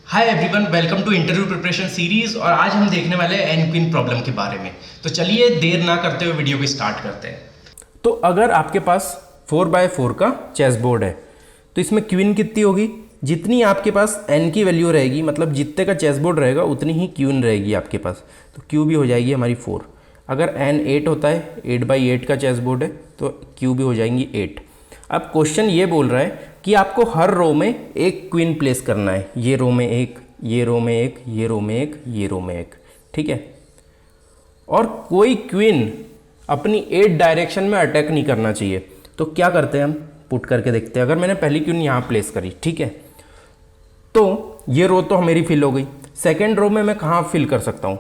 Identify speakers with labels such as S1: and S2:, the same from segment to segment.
S1: Hi everyone, welcome to interview preparation series. और आज हम देखने वाले हैं एन क्वीन प्रॉब्लम के बारे में। तो चलिए देर ना करते हुए वीडियो को स्टार्ट करते हैं।
S2: तो अगर आपके पास 4x4 का चेस बोर्ड है तो इसमें क्वीन कितनी होगी? जितनी आपके पास एन की वैल्यू रहेगी, मतलब जितने का चेस बोर्ड रहेगा उतनी ही क्वीन रहेगी आपके पास। तो क्यू भी हो जाएगी हमारी 4। अगर एन 8 होता है, 8x8 का चेस बोर्ड है, तो क्यू भी हो जाएंगी 8। अब क्वेश्चन ये बोल रहा है कि आपको हर रो में एक क्वीन प्लेस करना है। ये रो में एक, ये रो में एक, ये रो में एक, ये रो में एक, ठीक है। और कोई क्वीन अपनी 8 डायरेक्शन में अटैक नहीं करना चाहिए। तो क्या करते हैं, हम पुट करके देखते हैं। अगर मैंने पहली क्वीन यहाँ प्लेस करी, ठीक है, तो ये रो तो मेरी फिल हो गई। सेकेंड रो में मैं कहाँ फिल कर सकता हूँ?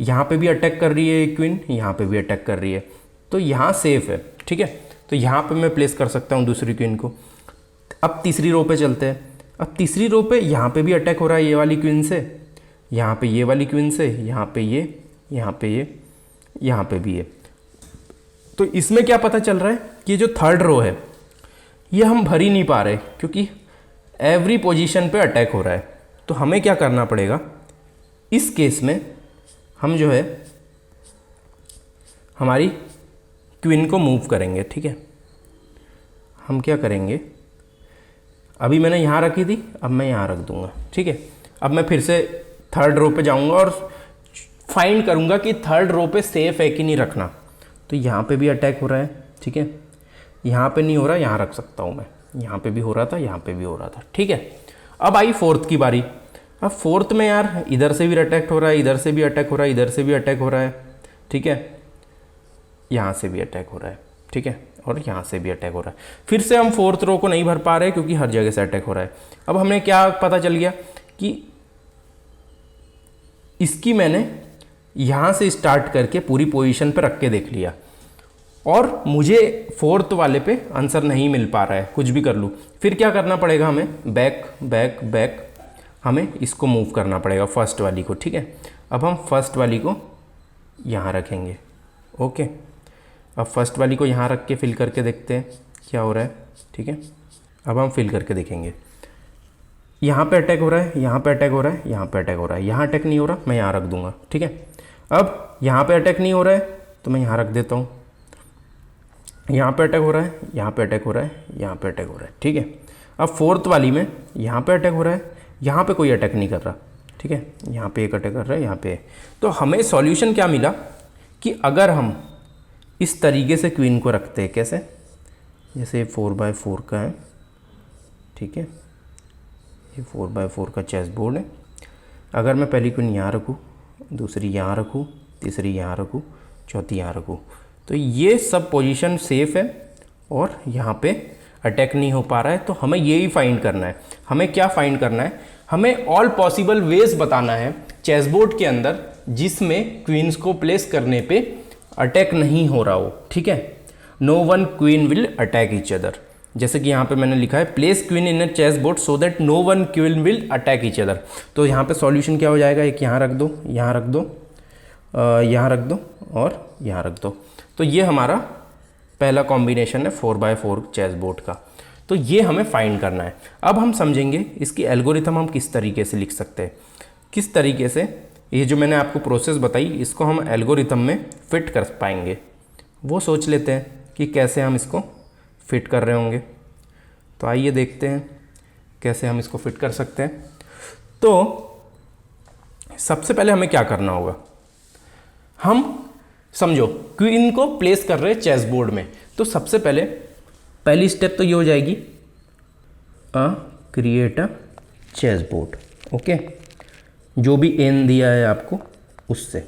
S2: यहाँ पे भी अटैक कर रही है एक क्वीन, यहाँ पे भी अटैक कर रही है, तो यहाँ सेफ है, ठीक है। तो यहाँ पे मैं प्लेस कर सकता हूँ दूसरी क्वीन को। अब तीसरी रो पे चलते हैं। अब तीसरी रो पे यहाँ पे भी अटैक हो रहा है ये वाली क्वीन से, यहाँ पे ये वाली क्वीन से, यहाँ पे ये, यहाँ पे ये, यहाँ पे भी ये। तो इसमें क्या पता चल रहा है कि जो थर्ड रो है ये हम भर ही नहीं पा रहे, क्योंकि एवरी पोजीशन पे अटैक हो रहा है। तो हमें क्या करना पड़ेगा इस केस में? हम जो है हमारी क्वीन को मूव करेंगे, ठीक है। हम क्या करेंगे, अभी मैंने यहाँ रखी थी, अब मैं यहाँ रख दूंगा, ठीक है। अब मैं फिर से थर्ड रो पे जाऊंगा और फाइंड करूंगा कि थर्ड रो पे सेफ है कि नहीं रखना। तो यहाँ पे भी अटैक हो रहा है, ठीक है। यहाँ पे नहीं हो रहा, यहाँ रख सकता हूँ मैं। यहाँ पे भी हो रहा था, यहाँ पे भी हो रहा था, ठीक है। अब आई फोर्थ की बारी। अब फोर्थ में यार इधर से भी अटैक हो रहा है, इधर से भी अटैक हो रहा है, इधर से भी अटैक हो रहा है, ठीक है। यहाँ से भी अटैक हो रहा है, ठीक है, और यहाँ से भी अटैक हो रहा है। फिर से हम फोर्थ रो को नहीं भर पा रहे क्योंकि हर जगह से अटैक हो रहा है। अब हमें क्या पता चल गया कि इसकी मैंने यहाँ से स्टार्ट करके पूरी पोजीशन पे रख के देख लिया और मुझे फोर्थ वाले पे आंसर नहीं मिल पा रहा है, कुछ भी कर लूँ। फिर क्या करना पड़ेगा हमें? बैक बैक बैक, हमें इसको मूव करना पड़ेगा फर्स्ट वाली को, ठीक है। अब हम फर्स्ट वाली को यहाँ रखेंगे, ओके। अब फर्स्ट वाली को यहाँ रख के फिल करके देखते हैं क्या हो रहा है, ठीक है। अब हम फिल करके देखेंगे। यहाँ पे अटैक हो रहा है, यहाँ पे अटैक हो रहा है, यहाँ पे अटैक हो रहा है, यहाँ अटैक नहीं हो रहा, मैं यहाँ रख दूंगा, ठीक है। अब यहाँ पे अटैक नहीं हो रहा है तो मैं यहाँ रख देता हूँ। यहाँ पे अटैक हो रहा है, यहाँ पे अटैक हो रहा है, यहाँ पे अटैक हो रहा है, ठीक है। अब फोर्थ वाली में यहाँ पे अटैक हो रहा है, यहाँ पे कोई अटैक नहीं कर रहा, ठीक है। यहाँ पे एक अटैक कर रहा है, यहाँ पे। तो हमें सॉल्यूशन क्या मिला कि अगर हम इस तरीके से क्वीन को रखते हैं, कैसे? जैसे 4x4 का है, ठीक है, ये 4x4 का चेस बोर्ड है। अगर मैं पहली क्वीन यहाँ रखूँ, दूसरी यहाँ रखूँ, तीसरी यहाँ रखूँ, चौथी यहाँ रखूँ, तो ये सब पोजीशन सेफ है और यहाँ पे अटैक नहीं हो पा रहा है। तो हमें यही फाइंड करना है। हमें क्या फाइंड करना है? हमें ऑल पॉसिबल वेज बताना है चेस बोर्ड के अंदर जिसमें क्वींस को प्लेस करने पे अटैक नहीं हो रहा हो, ठीक है। No one queen will attack each other. जैसे कि यहाँ पे मैंने लिखा है place queen in a chess board so that no one queen will attack each other. तो यहाँ पे सॉल्यूशन क्या हो जाएगा? एक यहाँ रख दो, यहाँ रख दो, यहाँ रख दो और यहाँ रख दो। तो ये हमारा पहला कॉम्बिनेशन है 4x4 चेस बोर्ड का। तो ये हमें फाइंड करना है। अब हम समझेंगे इसकी एल्गोरिथम हम किस तरीके से लिख सकते हैं, किस तरीके से ये जो मैंने आपको प्रोसेस बताई इसको हम एल्गोरिथम में फिट कर पाएंगे। वो सोच लेते हैं कि कैसे हम इसको फिट कर रहे होंगे। तो आइए देखते हैं कैसे हम इसको फिट कर सकते हैं। तो सबसे पहले हमें क्या करना होगा, हम समझो क्वीन को प्लेस कर रहे हैं चेस बोर्ड में। तो सबसे पहले पहली स्टेप तो ये हो जाएगी create a chess board, okay, जो भी एन दिया है आपको उससे।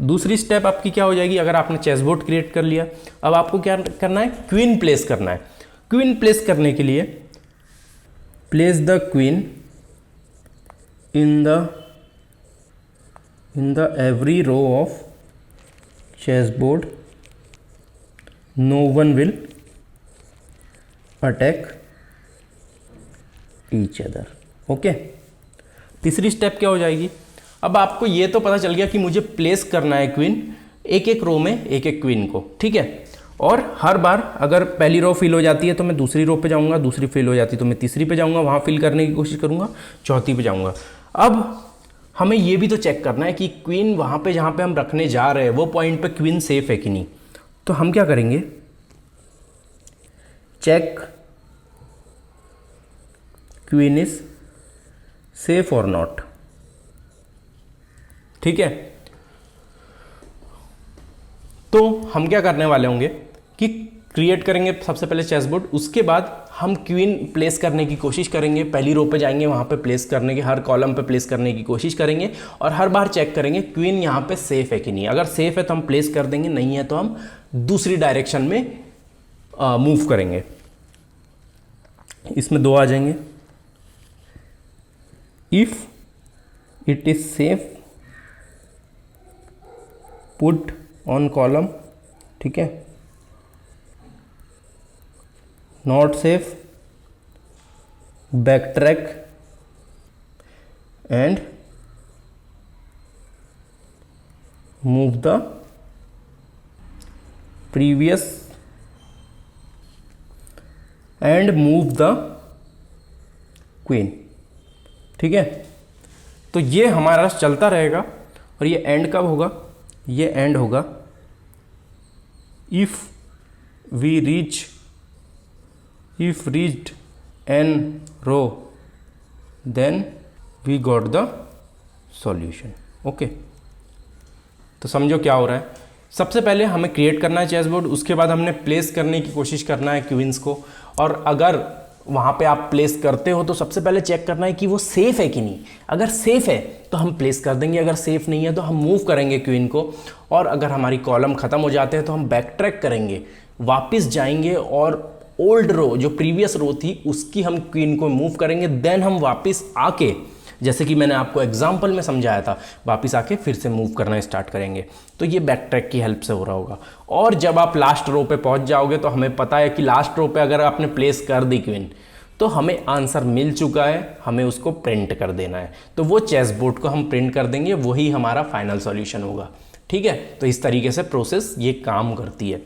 S2: दूसरी स्टेप आपकी क्या हो जाएगी? अगर आपने चेस बोर्ड क्रिएट कर लिया, अब आपको क्या करना है? क्वीन प्लेस करना है। क्वीन प्लेस करने के लिए place the queen in the every row of chess board, no one will attack each other, okay. तीसरी स्टेप क्या हो जाएगी? अब आपको ये तो पता चल गया कि मुझे प्लेस करना है क्वीन, एक एक रो में एक एक क्वीन को, ठीक है। और हर बार अगर पहली रो फिल हो जाती है तो मैं दूसरी रो पे जाऊंगा, दूसरी फिल हो जाती है तो मैं तीसरी पे जाऊंगा, वहाँ फिल करने की कोशिश करूंगा, चौथी पे जाऊंगा। अब हमें ये भी तो चेक करना है कि क्वीन वहाँ पे जहाँ पे हम रखने जा रहे हैं वो पॉइंट पे क्वीन सेफ है कि नहीं। तो हम क्या करेंगे, चेक क्वीन इज सेफ और नॉट। ठीक है, तो हम क्या करने वाले होंगे कि क्रिएट करेंगे सबसे पहले चेस बोर्ड, उसके बाद हम क्वीन प्लेस करने की कोशिश करेंगे, पहली रो पे जाएंगे, वहाँ पे प्लेस करने की, हर कॉलम पे प्लेस करने की कोशिश करेंगे और हर बार चेक करेंगे क्वीन यहाँ पे सेफ है कि नहीं। अगर सेफ है तो हम प्लेस कर देंगे, नहीं है तो हम दूसरी डायरेक्शन में मूव करेंगे। इसमें 2 आ जाएंगे। If it is safe put on column, ठीक है, not safe back track and move the previous and move the queen. ठीक है, तो ये हमारा चलता रहेगा और ये एंड कब होगा, ये एंड होगा if we reached an row then we got the solution. Okay, तो समझो क्या हो रहा है। सबसे पहले हमें क्रिएट करना है चेस बोर्ड, उसके बाद हमने प्लेस करने की कोशिश करना है क्वींस को, और अगर वहाँ पे आप प्लेस करते हो तो सबसे पहले चेक करना है कि वो सेफ है कि नहीं। अगर सेफ है तो हम प्लेस कर देंगे, अगर सेफ नहीं है तो हम मूव करेंगे क्वीन को, और अगर हमारी कॉलम ख़त्म हो जाते हैं तो हम बैक ट्रैक करेंगे, वापस जाएंगे और ओल्ड रो जो प्रीवियस रो थी उसकी हम क्वीन को मूव करेंगे। देन हम वापस आके, जैसे कि मैंने आपको एग्जाम्पल में समझाया था, वापस आके फिर से मूव करना स्टार्ट करेंगे। तो ये बैक ट्रैक की हेल्प से हो रहा होगा। और जब आप लास्ट रो पे पहुंच जाओगे तो हमें पता है कि लास्ट रो पे अगर आपने प्लेस कर दी क्वीन तो हमें आंसर मिल चुका है, हमें उसको प्रिंट कर देना है। तो वो चेस बोर्ड को हम प्रिंट कर देंगे, वही हमारा फाइनल सॉल्यूशन होगा। ठीक है, तो इस तरीके से प्रोसेस ये काम करती है।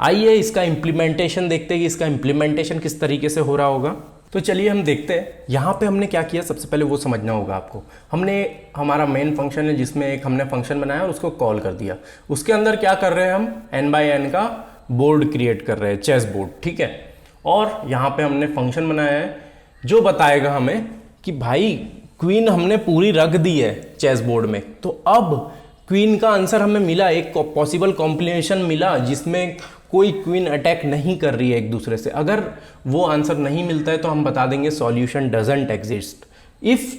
S2: आइए इसका इम्प्लीमेंटेशन देखते हैं कि इसका इम्प्लीमेंटेशन किस तरीके से हो रहा होगा। तो चलिए हम देखते हैं। यहाँ पे हमने क्या किया, सबसे पहले वो समझना होगा आपको। हमने हमारा मेन फंक्शन है जिसमें एक हमने फंक्शन बनाया और उसको कॉल कर दिया। उसके अंदर क्या कर रहे हैं हम, n/n का बोर्ड क्रिएट कर रहे हैं, चेस बोर्ड। ठीक है, और यहाँ पे हमने फंक्शन बनाया है जो बताएगा हमें कि भाई क्वीन हमने पूरी रख दी है चेस बोर्ड में, तो अब क्वीन का आंसर हमें मिला, एक पॉसिबल कॉम्बिनेशन मिला जिसमें कोई क्वीन अटैक नहीं कर रही है एक दूसरे से। अगर वो आंसर नहीं मिलता है तो हम बता देंगे solution doesn't exist. If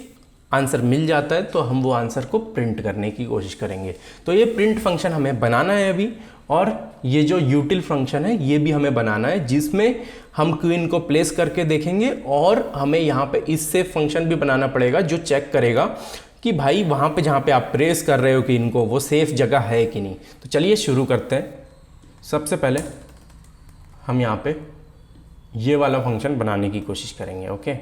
S2: answer मिल जाता है तो हम वो आंसर को प्रिंट करने की कोशिश करेंगे। तो ये प्रिंट फंक्शन हमें बनाना है अभी, और ये जो यूटिल फंक्शन है ये भी हमें बनाना है जिसमें हम क्वीन को प्लेस करके देखेंगे, और हमें यहाँ पे इससे फंक्शन भी बनाना पड़ेगा जो चेक करेगा कि भाई वहाँ पे जहाँ पे आप प्रेस कर रहे हो कि इनको वो सेफ जगह है कि नहीं। तो चलिए शुरू करते हैं। सबसे पहले हम यहाँ पे ये वाला फंक्शन बनाने की कोशिश करेंगे। ओके,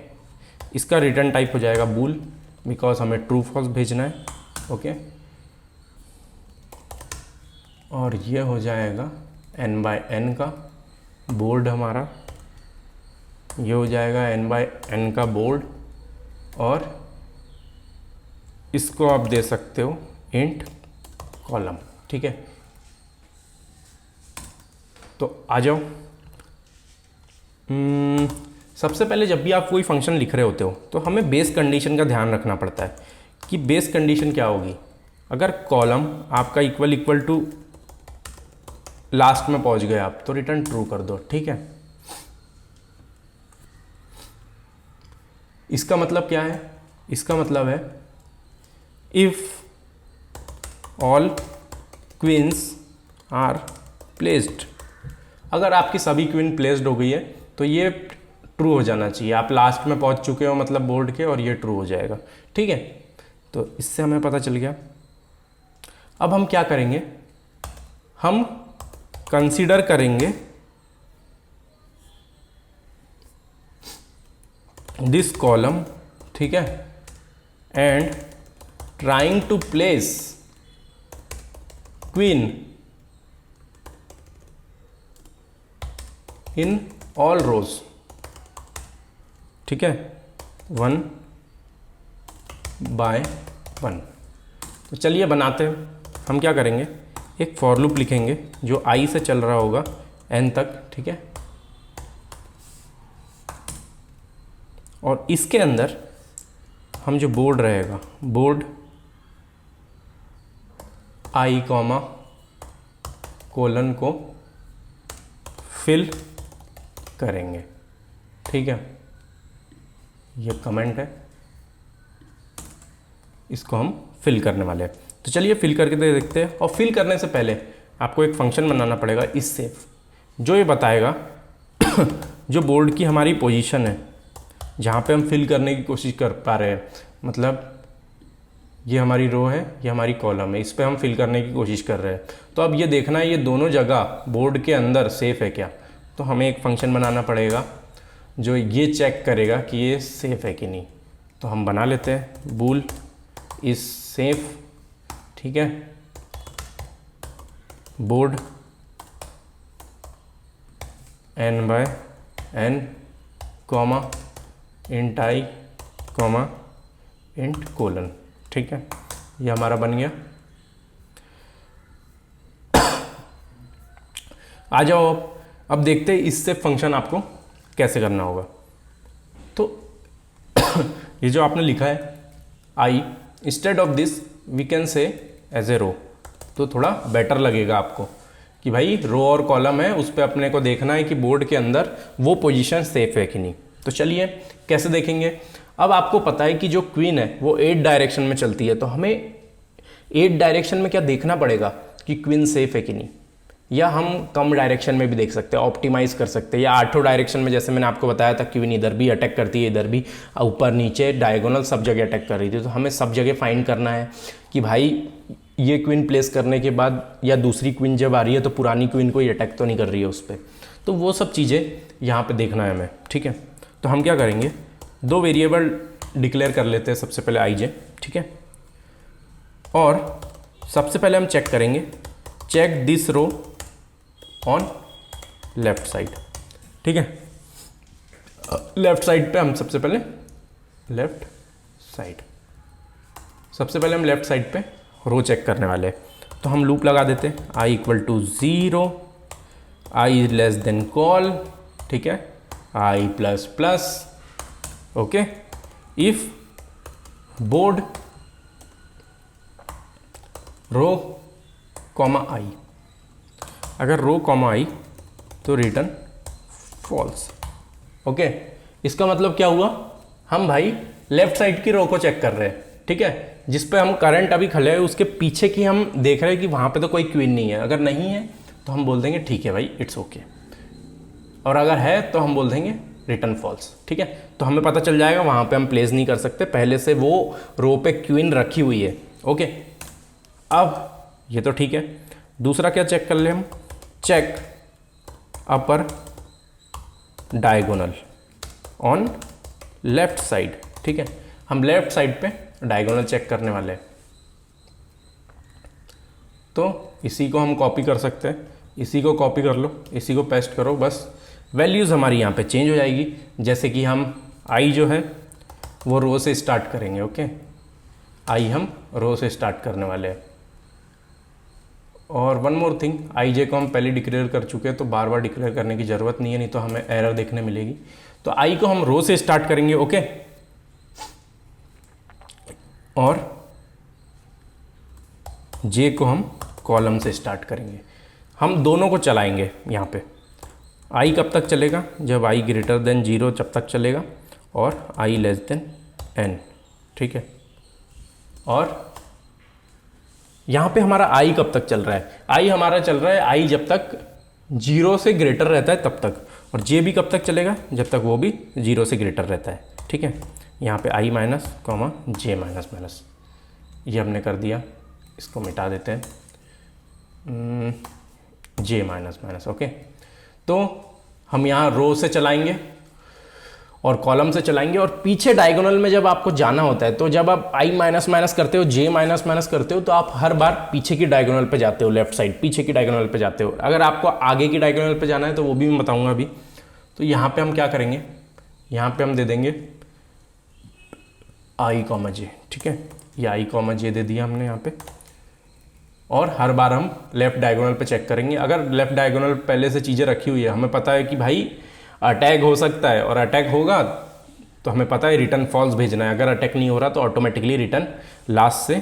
S2: इसका रिटर्न टाइप हो जाएगा बूल, बिकॉज हमें ट्रू फॉल्स भेजना है। ओके, और ये हो जाएगा n/n का बोर्ड हमारा, ये हो जाएगा n/n का बोर्ड, और इसको आप दे सकते हो इंट कॉलम। ठीक है, तो आ जाओ। सबसे पहले जब भी आप कोई फंक्शन लिख रहे होते हो तो हमें बेस कंडीशन का ध्यान रखना पड़ता है कि बेस कंडीशन क्या होगी। अगर कॉलम आपका इक्वल टू लास्ट में पहुंच गए आप तो रिटर्न ट्रू कर दो। ठीक है, इसका मतलब क्या है, इसका मतलब है if all queens are placed. अगर आपकी सभी क्वीन प्लेस्ड हो गई है तो ये ट्रू हो जाना चाहिए। आप लास्ट में पहुंच चुके हो मतलब बोर्ड के, और ये ट्रू हो जाएगा। ठीक है, तो इससे हमें पता चल गया। अब हम क्या करेंगे, हम कंसीडर करेंगे दिस कॉलम, ठीक है, and trying to place queen in all rows, ठीक है, 1 by 1। तो चलिए बनाते हैं। हम क्या करेंगे, एक फॉर लूप लिखेंगे जो i से चल रहा होगा n तक, ठीक है, और इसके अंदर हम जो बोर्ड रहेगा, बोर्ड i कॉमा कोलन को फिल करेंगे, ठीक है, ये कमेंट है, इसको हम फिल करने वाले हैं। तो चलिए फिल करके देखते हैं। और फिल करने से पहले आपको एक फंक्शन बनाना पड़ेगा इससे, जो ये बताएगा जो बोर्ड की हमारी पोजीशन है जहाँ पे हम फिल करने की कोशिश कर पा रहे हैं, मतलब ये हमारी रो है, ये हमारी कॉलम है, इस पे हम फिल करने की कोशिश कर रहे हैं। तो अब ये देखना है ये दोनों जगह बोर्ड के अंदर सेफ है क्या। तो हमें एक फंक्शन बनाना पड़ेगा जो ये चेक करेगा कि ये सेफ है कि नहीं। तो हम बना लेते हैं, बूल इज सेफ, ठीक है, board n by n comma int i comma int colon, ठीक है, ये हमारा बन गया। आ जाओ अब देखते हैं इससे फंक्शन आपको कैसे करना होगा। तो ये जो आपने लिखा है i, instead of this we can say as a row, तो थोड़ा बेटर लगेगा आपको कि भाई रो और कॉलम है, उस पर अपने को देखना है कि बोर्ड के अंदर वो पोजीशन सेफ है कि नहीं। तो चलिए कैसे देखेंगे। अब आपको पता है कि जो क्वीन है वो 8 डायरेक्शन में चलती है, तो हमें 8 डायरेक्शन में क्या देखना पड़ेगा कि क्वीन सेफ है कि नहीं, या हम कम डायरेक्शन में भी देख सकते हैं, ऑप्टिमाइज कर सकते हैं, या 8 डायरेक्शन में, जैसे मैंने आपको बताया था क्वीन इधर भी अटैक करती है, इधर भी, ऊपर नीचे डायगोनल सब जगह अटैक कर रही थी। तो हमें सब जगह फाइंड करना है कि भाई ये क्वीन प्लेस करने के बाद या दूसरी क्वीन जब आ रही है तो पुरानी क्वीन कोई अटैक तो नहीं कर रही है उस पर। तो वो सब चीज़ें यहाँ पे देखना है हमें, ठीक है। तो हम क्या करेंगे, 2 वेरिएबल डिक्लेयर कर लेते हैं, सबसे पहले i j, ठीक है, और सबसे पहले हम चेक करेंगे, check this row on left side, ठीक है। लेफ्ट साइड पे हम सबसे पहले हम लेफ्ट साइड पे रो चेक करने वाले हैं। तो हम लूप लगा देते हैं, i equal to 0, i less than col, ठीक है, i plus plus, okay, if board row comma i, अगर रो कॉमा i तो रिटर्न फॉल्स, ओके। इसका मतलब क्या हुआ, हम भाई लेफ्ट साइड की रो को चेक कर रहे हैं, ठीक है, जिस पे हम करंट अभी खड़े हैं उसके पीछे की हम देख रहे हैं कि वहाँ पे तो कोई क्वीन नहीं है। अगर नहीं है तो हम बोल देंगे ठीक है भाई, इट्स ओके, और अगर है तो हम बोल देंगे रिटर्न फॉल्स, ठीक है। तो हमें पता चल जाएगा वहाँ पे हम प्लेस नहीं कर सकते, पहले से वो रो पे क्वीन रखी हुई है, ओके। अब ये तो ठीक है, दूसरा क्या चेक कर ले हम, check upper diagonal on left side, ठीक है। हम लेफ्ट साइड पे डायगोनल चेक करने वाले हैं। तो इसी को हम कॉपी कर सकते हैं, इसी को कॉपी कर लो, इसी को पेस्ट करो, बस वैल्यूज़ हमारी यहाँ पे चेंज हो जाएगी। जैसे कि हम i जो है वो रो से स्टार्ट करेंगे, ओके, i हम रो से स्टार्ट करने वाले हैं। और one more thing, i j को हम पहले डिक्लेयर कर चुके हैं, तो बार बार डिक्लेयर करने की ज़रूरत नहीं है, नहीं तो हमें एरर देखने मिलेगी। तो i को हम रो से स्टार्ट करेंगे, ओके, और j को हम कॉलम से स्टार्ट करेंगे। हम दोनों को चलाएंगे यहाँ पे। i कब तक चलेगा, जब i ग्रेटर देन 0 जब तक चलेगा, और i लेस देन n, ठीक है। और यहाँ पे हमारा i कब तक चल रहा है, i हमारा चल रहा है i जब तक 0 से ग्रेटर रहता है तब तक, और j भी कब तक चलेगा, जब तक वो भी 0 से ग्रेटर रहता है, ठीक है। यहाँ पे i minus comma j minus minus, ये हमने कर दिया, इसको मिटा देते हैं, j माइनस माइनस, ओके। तो हम यहाँ रो से चलाएंगे और कॉलम से चलाएंगे, और पीछे डायगोनल में जब आपको जाना होता है तो जब आप i माइनस माइनस करते हो, j माइनस माइनस करते हो, तो आप हर बार पीछे की डायगोनल पे जाते हो, लेफ्ट साइड पीछे की डायगोनल पे जाते हो। अगर आपको आगे की डायगोनल पे जाना है तो वो भी मैं बताऊंगा अभी। तो यहाँ पे हम क्या करेंगे, यहाँ पे हम दे देंगे i, j, ठीक है, ये i, j दे दिया हमने यहाँ पे। और हर बार हम लेफ्ट डायगोनल पे चेक करेंगे। अगर लेफ्ट डायगोनल पहले से चीज़ें रखी हुई है, हमें पता है कि भाई अटैक हो सकता है, और अटैक होगा तो हमें पता है रिटर्न फॉल्स भेजना है। अगर अटैक नहीं हो रहा तो ऑटोमेटिकली रिटर्न लास्ट से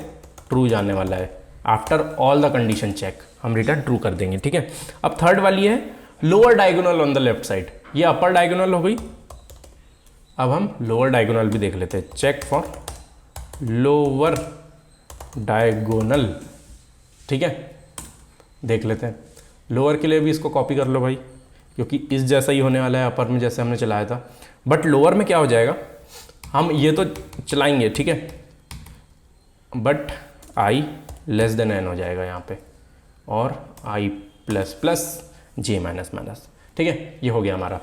S2: ट्रू जाने वाला है। After all the condition check हम रिटर्न ट्रू कर देंगे, ठीक है। अब थर्ड वाली है lower diagonal on the left side, ये अपर डायगोनल हो गई। अब हम लोअर डायगोनल भी देख लेते हैं, चेक फॉर लोअर डायगोनल, ठीक है, देख लेते हैं। लोअर के लिए भी इसको कॉपी कर लो भाई, क्योंकि इस जैसा ही होने वाला है अपर में जैसे हमने चलाया था। बट लोअर में क्या हो जाएगा, हम ये तो चलाएंगे, ठीक है, but i less then n हो जाएगा यहाँ पे, और i plus plus j minus minus, ठीक है, ये हो गया हमारा।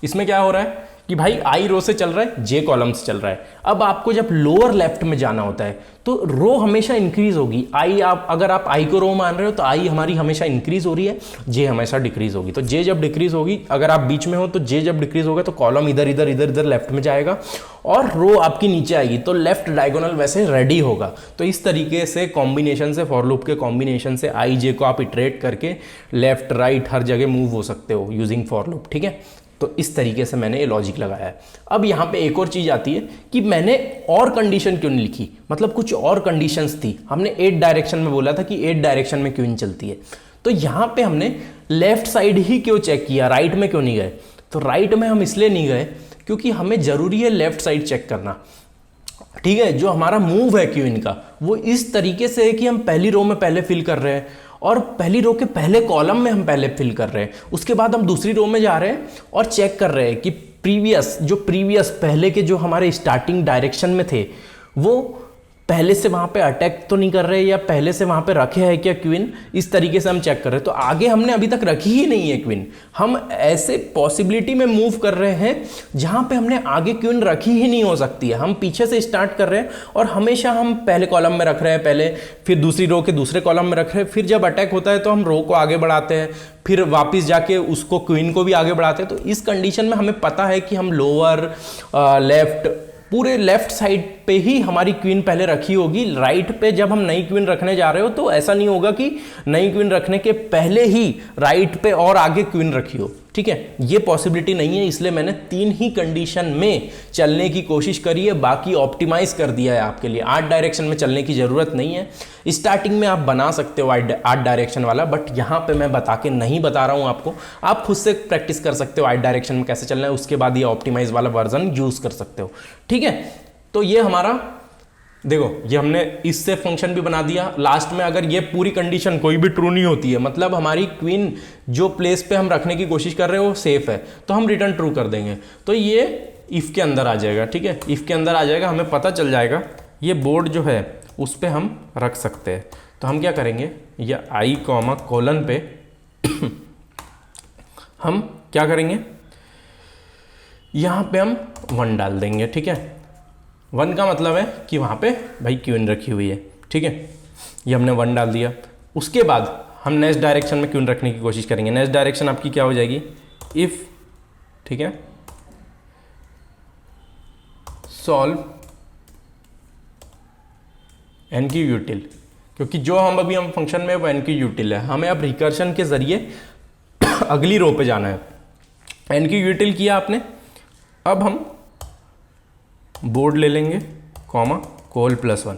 S2: इसमें क्या हो रहा है कि भाई i रो से चल रहा है, j कॉलम से चल रहा है। अब आपको जब लोअर लेफ्ट में जाना होता है तो रो हमेशा इंक्रीज होगी। अगर आप i को रो मान रहे हो तो i हमारी हमेशा इंक्रीज हो रही है, j हमेशा डिक्रीज होगी। तो j जब डिक्रीज होगी, अगर आप बीच में हो तो j जब डिक्रीज होगा तो कॉलम इधर इधर इधर इधर लेफ्ट में जाएगा, और रो आपकी नीचे आएगी, तो लेफ्ट डायगोनल वैसे रेडी होगा। तो इस तरीके से कॉम्बिनेशन से, फॉर लूप के कॉम्बिनेशन से i j को आप इटरेट करके लेफ्ट राइट हर जगह मूव हो सकते हो यूजिंग फॉर लूप, ठीक है। तो इस तरीके से मैंने ये लॉजिक लगाया है। अब यहाँ पे एक और चीज़ आती है कि मैंने और कंडीशन क्यों नहीं लिखी, मतलब कुछ और कंडीशंस थी। हमने 8 डायरेक्शन में बोला था कि 8 डायरेक्शन में क्यों नहीं चलती है, तो यहाँ पे हमने लेफ्ट साइड ही क्यों चेक किया, राइट में क्यों नहीं गए। तो राइट में हम इसलिए नहीं गए क्योंकि हमें ज़रूरी है लेफ्ट साइड चेक करना, ठीक है। जो हमारा मूव है क्वीन का वो इस तरीके से है कि हम पहली रो में पहले फिल कर रहे हैं, और पहली रो के पहले कॉलम में हम पहले फिल कर रहे हैं, उसके बाद हम दूसरी रो में जा रहे हैं और चेक कर रहे हैं कि प्रीवियस पहले के जो हमारे स्टार्टिंग डायरेक्शन में थे वो पहले से वहाँ पे अटैक तो नहीं कर रहे, या पहले से वहाँ पे रखे है क्या क्वीन, इस तरीके से हम चेक कर रहे हैं। तो आगे हमने अभी तक रखी ही नहीं है क्वीन, हम ऐसे पॉसिबिलिटी में मूव कर रहे हैं जहाँ पे हमने आगे क्वीन रखी ही नहीं हो सकती है। हम पीछे से स्टार्ट कर रहे हैं और हमेशा हम पहले कॉलम में रख रहे हैं पहले, फिर दूसरी रो के दूसरे कॉलम में रख रहे हैं, फिर जब अटैक होता है तो हम रो को आगे बढ़ाते हैं, फिर वापस जाके उसको क्वीन को भी आगे बढ़ाते हैं। तो इस कंडीशन में हमें पता है कि हम लोअर लेफ्ट पूरे लेफ्ट साइड पे ही हमारी क्वीन पहले रखी होगी। राइट पे जब हम नई क्वीन रखने जा रहे हो तो ऐसा नहीं होगा कि नई क्वीन रखने के पहले ही राइट पे और आगे क्वीन रखी हो, ठीक है, ये पॉसिबिलिटी नहीं है। इसलिए मैंने 3 ही कंडीशन में चलने की कोशिश करी है, बाकी ऑप्टिमाइज कर दिया है आपके लिए। 8 डायरेक्शन में चलने की ज़रूरत नहीं है। स्टार्टिंग में आप बना सकते हो 8 डायरेक्शन वाला, बट यहाँ पे मैं नहीं बता रहा हूँ आपको, आप खुद से प्रैक्टिस कर सकते हो 8 डायरेक्शन में कैसे चलना है, उसके बाद ये ऑप्टिमाइज वाला वर्जन यूज़ कर सकते हो, ठीक है। तो ये हमारा देखो, ये हमने इससे फंक्शन भी बना दिया। लास्ट में अगर ये पूरी कंडीशन कोई भी ट्रू नहीं होती है, मतलब हमारी क्वीन जो प्लेस पे हम रखने की कोशिश कर रहे हो वो सेफ है, तो हम रिटर्न ट्रू कर देंगे। तो ये इफ़ के अंदर आ जाएगा, ठीक है, इफ़ के अंदर आ जाएगा, हमें पता चल जाएगा ये बोर्ड जो है उस पर हम रख सकते हैं। तो हम क्या करेंगे, ये i कोलन पे हम क्या करेंगे, यहाँ पे हम 1 डाल देंगे, ठीक है। 1 का मतलब है कि वहाँ पे भाई क्वीन रखी हुई है, ठीक है, ये हमने 1 डाल दिया। उसके बाद हम नेक्स्ट डायरेक्शन में क्वीन रखने की कोशिश करेंगे। नेक्स्ट डायरेक्शन आपकी क्या हो जाएगी, इफ़, ठीक है, सॉल्व n की यूटिल, क्योंकि जो हम फंक्शन में वो n की यूटिल है, हमें अब रिकर्शन के जरिए अगली रो पे जाना है। n की यूटिल किया आपने, अब हम बोर्ड ले लेंगे कोल +1,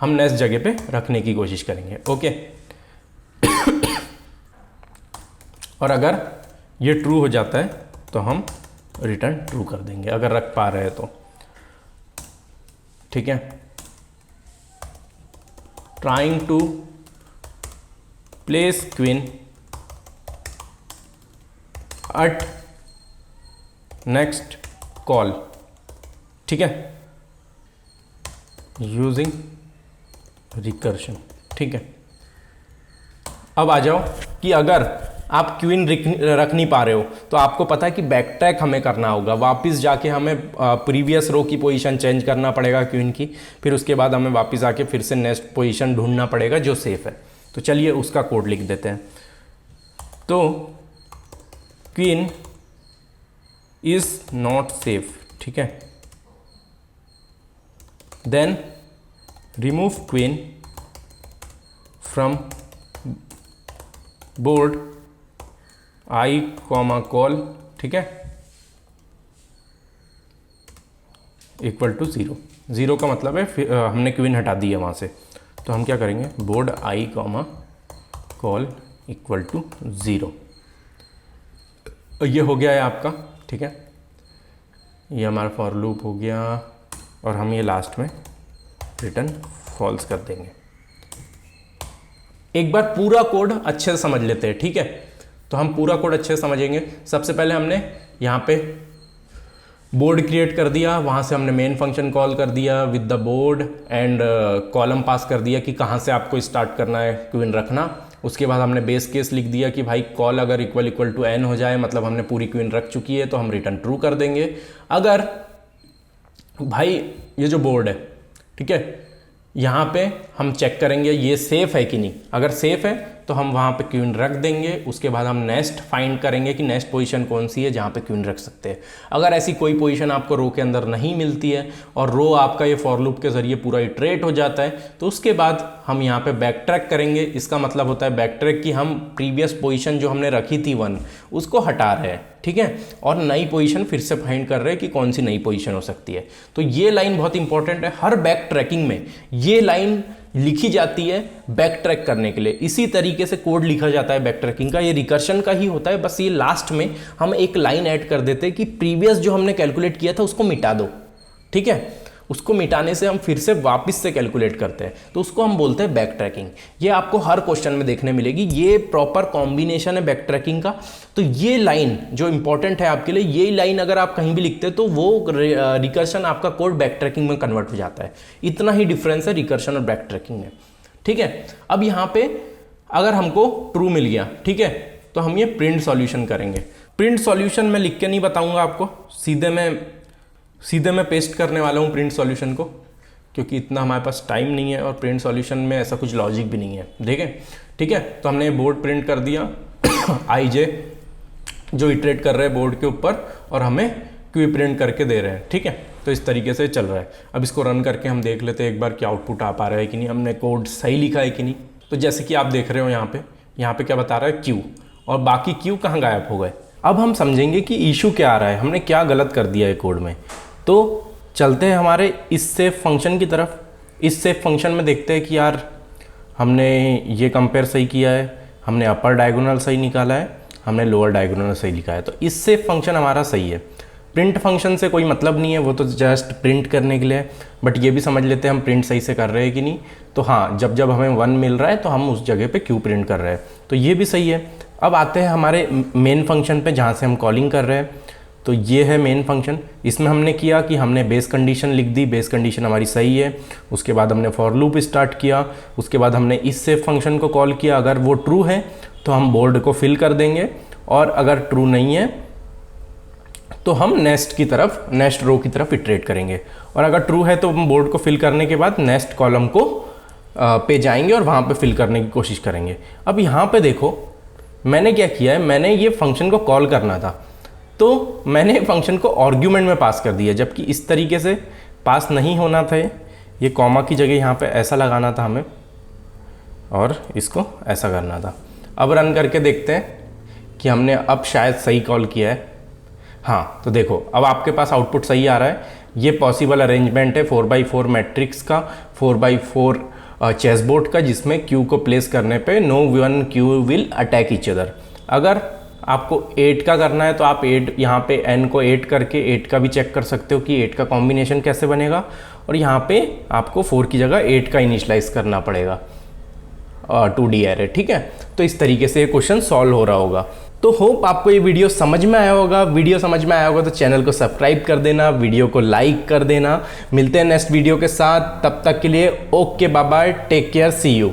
S2: हम नेक्स्ट जगह पे रखने की कोशिश करेंगे, ओके। और अगर ये ट्रू हो जाता है तो हम रिटर्न ट्रू कर देंगे, अगर रख पा रहे हैं तो, ठीक है। Trying to place queen at next col, ठीक है, यूजिंग रिकर्शन, ठीक है। अब आ जाओ कि अगर आप क्वीन रख नहीं पा रहे हो, तो आपको पता है कि बैक ट्रैक हमें करना होगा, वापस जाके हमें प्रीवियस रो की पोजीशन चेंज करना पड़ेगा क्वीन की, फिर उसके बाद हमें वापस आके फिर से नेक्स्ट पोजीशन ढूंढना पड़ेगा जो सेफ है। तो चलिए उसका कोड लिख देते हैं। तो क्वीन इज नॉट सेफ, ठीक है, then remove queen from board i comma col, ठीक है, इक्वल टू 0। 0 का मतलब है हमने क्वीन हटा दी है वहाँ से, तो हम क्या करेंगे, board i comma col equal to 0। ये हो गया है आपका, ठीक है, ये हमारा फॉर लूप हो गया, और हम ये लास्ट में रिटर्न फॉल्स कर देंगे। एक बार पूरा कोड अच्छे से समझ लेते हैं, ठीक है। तो हम पूरा कोड अच्छे से समझेंगे। सबसे पहले हमने यहाँ पे बोर्ड क्रिएट कर दिया, वहाँ से हमने मेन फंक्शन कॉल कर दिया with the board and column पास कर दिया कि कहाँ से आपको स्टार्ट करना है क्वीन रखना। उसके बाद हमने बेस केस लिख दिया कि भाई कॉल अगर इक्वल टू n हो जाए, मतलब हमने पूरी क्वीन रख चुकी है, तो हम रिटर्न ट्रू कर देंगे। अगर भाई ये जो बोर्ड है, ठीक है, यहाँ पे हम चेक करेंगे ये सेफ है कि नहीं। अगर सेफ है तो हम वहाँ पे क्वीन रख देंगे। उसके बाद हम नेक्स्ट फाइंड करेंगे कि नेक्स्ट पोजीशन कौन सी है जहाँ पे क्वीन रख सकते हैं। अगर ऐसी कोई पोजीशन आपको रो के अंदर नहीं मिलती है और रो आपका ये फॉर लूप के ज़रिए पूरा इटरेट हो जाता है, तो उसके बाद हम यहाँ पे बैक ट्रैक करेंगे। इसका मतलब होता है बैक ट्रैक कि हम प्रीवियस पोजीशन जो हमने रखी थी 1 उसको हटा रहे हैं, ठीक है, और नई पोजीशन फिर से फाइंड कर रहे हैं कि कौन सी नई पोजीशन हो सकती है। तो ये लाइन बहुत इंपॉर्टेंट है, हर बैक ट्रैकिंग में ये लाइन लिखी जाती है बैक ट्रैक करने के लिए। इसी तरीके से कोड लिखा जाता है बैक ट्रैकिंग का, ये रिकर्शन का ही होता है। बस ये लास्ट में हम एक लाइन ऐड कर देते हैं कि प्रीवियस जो हमने कैलकुलेट किया था उसको मिटा दो, ठीक है। उसको मिटाने से हम फिर से वापस से कैलकुलेट करते हैं, तो उसको हम बोलते हैं बैक ट्रैकिंग। ये आपको हर क्वेश्चन में देखने मिलेगी, ये प्रॉपर कॉम्बिनेशन है बैक ट्रैकिंग का। तो ये लाइन जो इंपॉर्टेंट है आपके लिए, ये लाइन अगर आप कहीं भी लिखते हैं तो वो रिकर्शन आपका कोड बैक ट्रैकिंग में कन्वर्ट हो जाता है। इतना ही डिफरेंस है रिकर्शन और बैक ट्रैकिंग में, ठीक है। अब यहाँ पे अगर हमको ट्रू मिल गया, ठीक है, तो हम ये प्रिंट सॉल्यूशन करेंगे। प्रिंट सॉल्यूशन मैं लिख के नहीं बताऊंगा आपको, सीधे मैं पेस्ट करने वाला हूँ प्रिंट सॉल्यूशन को, क्योंकि इतना हमारे पास टाइम नहीं है और प्रिंट सॉल्यूशन में ऐसा कुछ लॉजिक भी नहीं है, ठीक है। तो हमने बोर्ड प्रिंट कर दिया IJ जो इटरेट कर रहे हैं बोर्ड के ऊपर और हमें क्यू प्रिंट करके दे रहे हैं, ठीक है। तो इस तरीके से चल रहा है। अब इसको रन करके हम देख लेते हैं एक बार कि आउटपुट आ पा रहा है कि नहीं, हमने कोड सही लिखा है कि नहीं। तो जैसे कि आप देख रहे हो यहाँ पे क्या बता रहा है, क्यू, और बाकी क्यू कहाँ गायब हो गए। अब हम समझेंगे कि इशू क्या आ रहा है, हमने क्या गलत कर दिया है कोड में। तो चलते हैं हमारे इस सेफ फंक्शन की तरफ। इस सेफ फंक्शन में देखते हैं कि यार हमने ये कंपेयर सही किया है, हमने अपर डायगोनल सही निकाला है, हमने लोअर डायगोनल सही लिखा है, तो इस सेफ फंक्शन हमारा सही है। प्रिंट फंक्शन से कोई मतलब नहीं है, वो तो जस्ट प्रिंट करने के लिए है, बट ये भी समझ लेते हैं हम प्रिंट सही से कर रहे हैं कि नहीं। तो हाँ, जब हमें 1 मिल रहा है तो हम उस जगह पे क्यू प्रिंट कर रहे हैं, तो ये भी सही है। अब आते हैं हमारे मेन फंक्शन पे जहाँ से हम कॉलिंग कर रहे हैं। तो ये है मेन फंक्शन। इसमें हमने किया कि हमने बेस कंडीशन लिख दी, बेस कंडीशन हमारी सही है। उसके बाद हमने फॉर लूप स्टार्ट किया, उसके बाद हमने इस सेफ फंक्शन को कॉल किया। अगर वो ट्रू है तो हम बोर्ड को फिल कर देंगे, और अगर ट्रू नहीं है तो हम नेक्स्ट रो की तरफ इटरेट करेंगे। और अगर ट्रू है तो हम बोर्ड को फिल करने के बाद नेक्स्ट कॉलम को पे जाएंगे और वहाँ पे फिल करने की कोशिश करेंगे। अब यहाँ पे देखो मैंने क्या किया है, मैंने ये फंक्शन को कॉल करना था, तो मैंने फंक्शन को आर्ग्यूमेंट में पास कर दिया, जबकि इस तरीके से पास नहीं होना था। ये कॉमा की जगह यहाँ पे ऐसा लगाना था हमें, और इसको ऐसा करना था। अब रन करके देखते हैं कि हमने अब शायद सही कॉल किया है। हाँ, तो देखो अब आपके पास आउटपुट सही आ रहा है। ये पॉसिबल अरेंजमेंट है 4x4 मैट्रिक्स का, 4x4 चेस बोर्ड का, जिसमें क्यू को प्लेस करने पे no one Q will attack each other. अगर आपको 8 का करना है तो आप 8 यहाँ पे n को 8 करके 8 का भी चेक कर सकते हो कि 8 का कॉम्बिनेशन कैसे बनेगा, और यहाँ पे आपको 4 की जगह 8 का इनिशलाइज करना पड़ेगा 2D एरे, ठीक है। तो इस तरीके से ये क्वेश्चन सॉल्व हो रहा होगा। तो होप आपको ये वीडियो समझ में आया होगा। वीडियो समझ में आया होगा तो चैनल को सब्सक्राइब कर देना, वीडियो को लाइक कर देना। मिलते हैं नेक्स्ट वीडियो के साथ, तब तक के लिए okay bye bye, take care, see you.